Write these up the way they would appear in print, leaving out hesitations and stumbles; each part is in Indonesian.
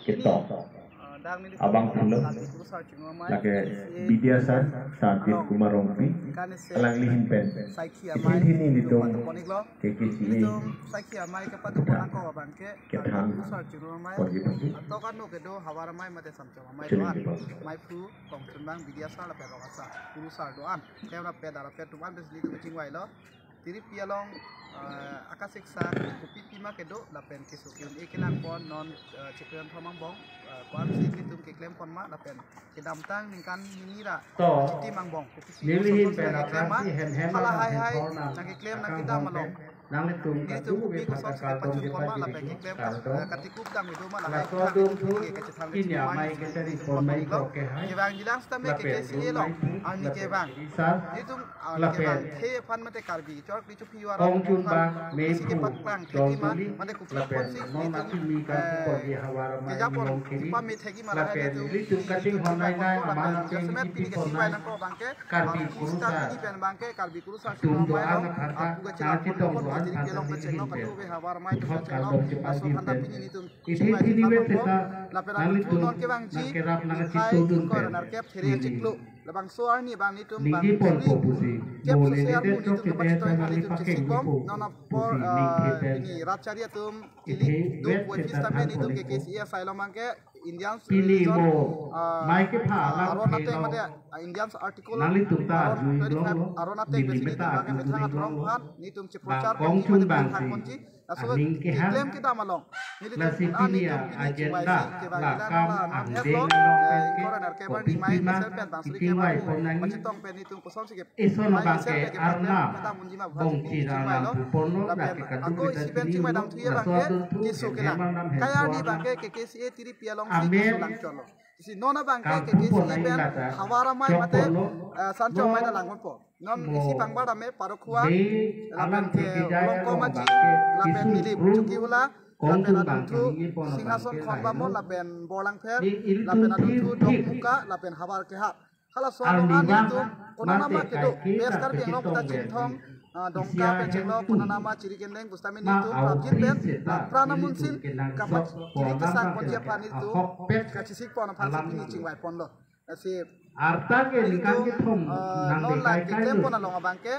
ketok abang film lake bidiasan sadir kumarompi alang lihin pen isin hini nitong KKCA kethan pergi pergi atau kan no kedo hawara mai mate samcho mai Cili doan di bawah. mai fu kong tunbang bidiasa la pero asa guru sar doan kaya na peda la petu an desli tu chingwai lo tiri pialong akasik sa kopi pima kedo la pen kisukil ikilang pon non cikren thomang bong kwan si litum kiklem pon ma la pen kidam tang ningkan minira To, citi mang bong nilihin penetrasi hem-hem hala hai ang hai hempona nang kiklem na akang kita malong nang itung ini tu katu kopi we ko sa pagkakadong pacun pon ma la kita pen kiklem kaldo katikup dang itu ma la la hai to dum tu inya mai keseri pon mai ko ke hai Kevang jilang stame la ke pen kesi lo ani kevang sar itu la kevang pen ke fan mate karbi chor pichu piwara ong chun ba me si ke pu pat klang dol thegi ma tuli mate ku la pen si non na ki mi ka ko di hawara mai ke japon ngong kiri pa me thegi ma la la pen litum kating honai nai ma na ke pen semet ki pi ke pon si nai bai ko bangke karbi kurusa ni pen bangke karbi kurusa si tum do mai ang lo khata aku ke na cila chi pon tong pon do ma an jadi ke long pe cheng lo khata katu be hawar mai to Hot cheng lo kalor cepat aso handa pini ni tum Iti ni we teta la pen nali tu tu non ke bang ji kerap nang hai citu dun ko nar kep there ciklu labang soar ni bang ni tum bang Nigi pon ko pusi Kep boleh sosial lede mu trok itu kita kapasito yang nali itu pakai kisikom nipu nona por pusi ning kita ini ratcharia tum Iti kili du wet buat kita pista men itu than ke KCA asylum mangke Indians Pili mo mai ke pha lam aron ke nate lo mate Indians article nali tu ta jui dong lo aron nate bili besi beta itu mangke jui betang dong atrong lo hat ni tum bang ciprochar kong mate chun bang betang si kunci aso aning ke han klaim kita malong la si pilia agenda la kam ang de lo pen ke korenar ke kopi mai pima mesel pen bangsri ke itingwai bang ponangi macitong pen itu kosong sikit Ison bangke arna bong cira Cingwai lam tu porno la dak pen kadu ako kita isiben tini cingwai lo dam tuye la bangke suatu tu kisu kelang hemang nam kaya ni hemang bangke ke KCA tiri pialong si Amen. kisu lang cholo isi nona bangke ke Kampu po KCA na ben ilata. hawara mai Chok mate porno. sancho No. mai na langon po non Mo. isi pangbar ame parokhuwa Be la alam pen ke ke kijaya longko lo maji bangke la pen kisu milip bru chuki hula la kong pen tu adun bang tu kini pon singason bangke khonba mo lain la pen bolang pher Il la tu pen adun tip tu dok tip. muka la pen hawar ke ha hala Al sono ni ani bang tu konana ma mate kedo kai kita beskar ke lo kecitong puta ben cingthong dongka Isia penceng lo hem tu. konana ma ciri kendeng bustami ni Ma tu au prabjit ben pris la ta prana ili tu munsin kenang kapat sok kiri po kesan nama konjia kena pani tu ahok pet kacisik pon pan alam sipini itu. cingwai pon lo si Arta ke likan ke thom nang de non la kai ke kai tempo lu na longa bangke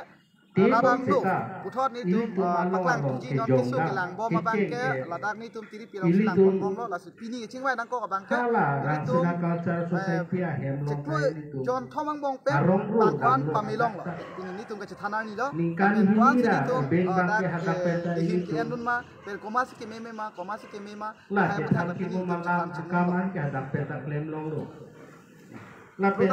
Te ladang pon tu seta. puthot ni Ili tu tu malo paklang alo tuji ke non jong kisu da. kelang bo Ke ma bangke ceng ke. ladang ni tum tiri pilong Ili silang tu- pon bom lo la sipini cingwai dang ko bangke Hala ili tu Rasuna Culture Society a hem lo ciklu kai itu. John Thomang bong pe Arong ru bangkwan dan lu pamilong lo ada. ini ni tum ke thana ni lo Lingkan kwan hira, sini tu beng bang dak ke hadap peta dihin itu. ke endun ma per komasi ke meme ma komasi ke mema Lah hai ke punya tang tapi ki ni mo tum mangam chan akaman ke hadap peta klem long lu. Lah pe